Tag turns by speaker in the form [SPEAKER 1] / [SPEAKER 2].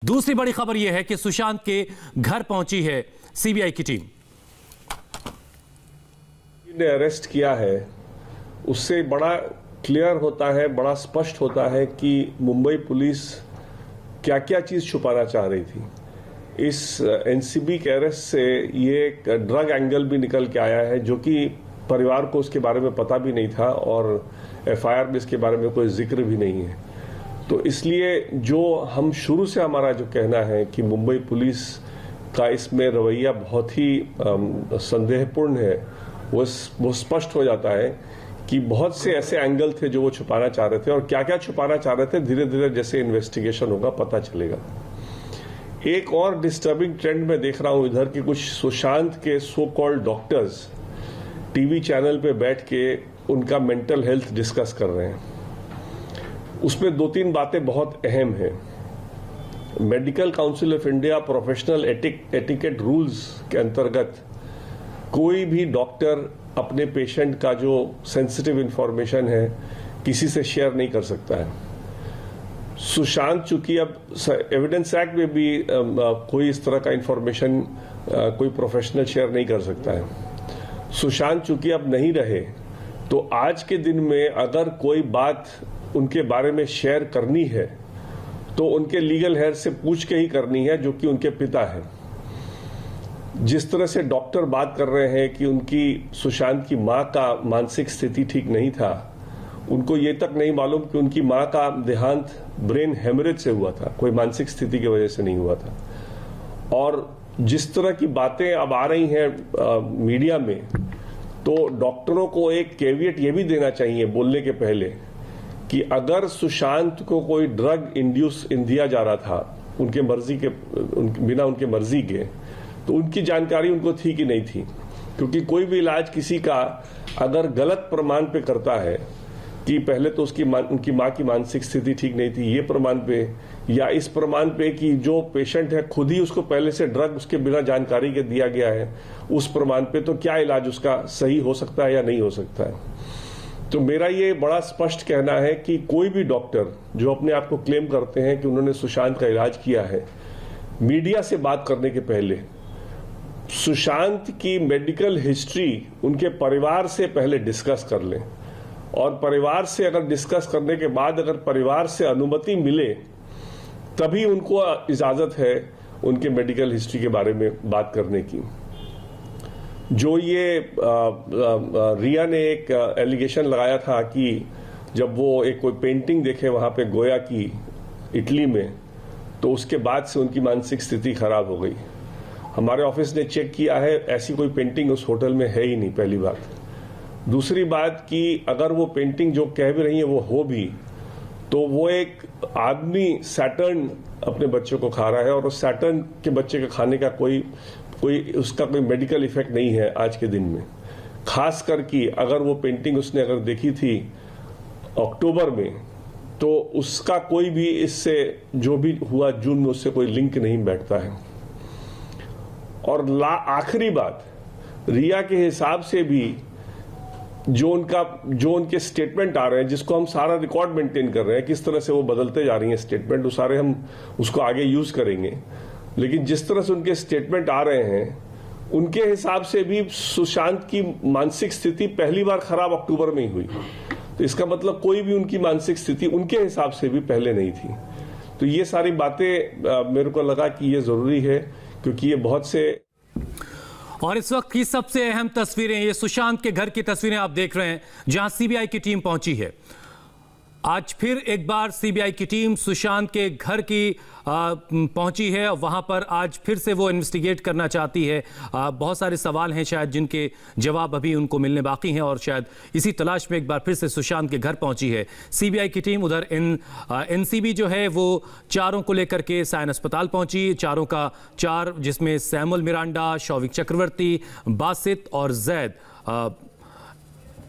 [SPEAKER 1] दूसरी बड़ी खबर यह है कि सुशांत के घर पहुंची है सीबीआई की टीम।
[SPEAKER 2] ने अरेस्ट किया है उससे बड़ा क्लियर होता है, बड़ा स्पष्ट होता है कि मुंबई पुलिस क्या क्या चीज छुपाना चाह रही थी। इस एनसीबी के अरेस्ट से ये एक ड्रग एंगल भी निकल के आया है जो कि परिवार को उसके बारे में पता भी नहीं था और एफआईआर में इसके बारे में कोई जिक्र भी नहीं है। तो इसलिए जो हम शुरू से हमारा जो कहना है कि मुंबई पुलिस का इसमें रवैया बहुत ही संदेहपूर्ण है, वो स्पष्ट हो जाता है कि बहुत से ऐसे एंगल थे जो वो छुपाना चाह रहे थे और क्या क्या छुपाना चाह रहे थे धीरे धीरे जैसे इन्वेस्टिगेशन होगा पता चलेगा। एक और डिस्टर्बिंग ट्रेंड में देख रहा हूं इधर कि कुछ सुशांत के so called doctors TV channel पे बैठ के उनका मेंटल हेल्थ डिस्कस कर रहे हैं। उसमें दो तीन बातें बहुत अहम हैं। Medical council of India professional etiquette rules के अंतर्गत कोई भी डॉक्टर अपने पेशेंट का जो सेंसिटिव इंफॉर्मेशन है किसी से शेयर नहीं कर सकता है। सुशांत चूंकि अब एविडेंस एक्ट में भी कोई इस तरह का इंफॉर्मेशन कोई प्रोफेशनल शेयर नहीं कर सकता है। सुशांत चूंकि अब नहीं रहे तो आज के दिन में अगर कोई बात उनके बारे में शेयर करनी है तो उनके लीगल हेयर से पूछ के ही करनी है जो कि उनके पिता हैं। जिस तरह से डॉक्टर बात कर रहे हैं कि उनकी सुशांत की मां का मानसिक स्थिति ठीक नहीं था, उनको ये तक नहीं मालूम कि उनकी मां का देहांत ब्रेन हेमरेज से हुआ था, कोई मानसिक स्थिति की वजह से नहीं हुआ था। और जिस तरह की बातें अब आ रही हैं मीडिया में, तो डॉक्टरों को एक कैविएट ये भी देना चाहिए बोलने के पहले कि अगर सुशांत को कोई ड्रग इंड्यूस दिया जा रहा था उनके मर्जी के बिना उनके मर्जी के, तो उनकी जानकारी उनको थी कि नहीं थी। क्योंकि कोई भी इलाज किसी का अगर गलत प्रमाण पे करता है कि पहले तो उनकी मां की मानसिक स्थिति ठीक नहीं थी, ये प्रमाण पे या इस प्रमाण पे कि जो पेशेंट है खुद ही उसको पहले से ड्रग उसके बिना जानकारी के दिया गया है, उस प्रमाण पे तो क्या इलाज उसका सही हो सकता है या नहीं हो सकता है। तो मेरा ये बड़ा स्पष्ट कहना है कि कोई भी डॉक्टर जो अपने आप को क्लेम करते हैं कि उन्होंने सुशांत का इलाज किया है, मीडिया से बात करने के पहले सुशांत की मेडिकल हिस्ट्री उनके परिवार से पहले डिस्कस कर लें और परिवार से अगर डिस्कस करने के बाद अगर परिवार से अनुमति मिले तभी उनको इजाजत है उनके मेडिकल हिस्ट्री के बारे में बात करने की। जो ये रिया ने एक एलिगेशन लगाया था कि जब वो एक कोई पेंटिंग देखे वहां पे गोया की इटली में, तो उसके बाद से उनकी मानसिक स्थिति खराब हो गई। हमारे ऑफिस ने चेक किया है, ऐसी कोई पेंटिंग उस होटल में है ही नहीं, पहली बात। दूसरी बात कि अगर वो पेंटिंग जो कह भी रही है वो हो भी, तो वो एक आदमी सैटर्न अपने बच्चों को खा रहा है और उस सैटर्न के बच्चे के खाने का कोई उसका कोई मेडिकल इफेक्ट नहीं है आज के दिन में। खास कर कि अगर वो पेंटिंग उसने अगर देखी थी अक्टूबर में, तो उसका कोई भी इससे जो भी हुआ जून में उससे कोई लिंक नहीं बैठता है। और आखिरी बात, रिया के हिसाब से भी जो उनके स्टेटमेंट आ रहे हैं, जिसको हम सारा रिकॉर्ड मेंटेन कर रहे हैं, किस तरह से वो बदलते जा रही हैं स्टेटमेंट, वो सारे हम उसको आगे यूज करेंगे। लेकिन जिस तरह से उनके स्टेटमेंट आ रहे हैं, उनके हिसाब से भी सुशांत की मानसिक स्थिति पहली बार खराब अक्टूबर में ही हुई। तो इसका मतलब कोई भी उनकी मानसिक स्थिति उनके हिसाब से भी पहले नहीं थी। तो ये सारी बातें मेरे को लगा कि ये जरूरी है, क्योंकि ये बहुत से।
[SPEAKER 1] और इस वक्त की सबसे अहम तस्वीरें, ये सुशांत के घर की तस्वीरें आप देख रहे हैं जहां सीबीआई की टीम पहुंची है। आज फिर एक बार सीबीआई की टीम सुशांत के घर की पहुंची है। वहां पर आज फिर से वो इन्वेस्टिगेट करना चाहती है। बहुत सारे सवाल हैं शायद जिनके जवाब अभी उनको मिलने बाकी हैं और शायद इसी तलाश में एक बार फिर से सुशांत के घर पहुंची है सीबीआई की टीम। उधर एनसीबी जो है वो चारों को लेकर के सायन अस्पताल पहुंची। चारों का चार, जिसमें सैमुअल मिरांडा, शौविक चक्रवर्ती, बासित और जैद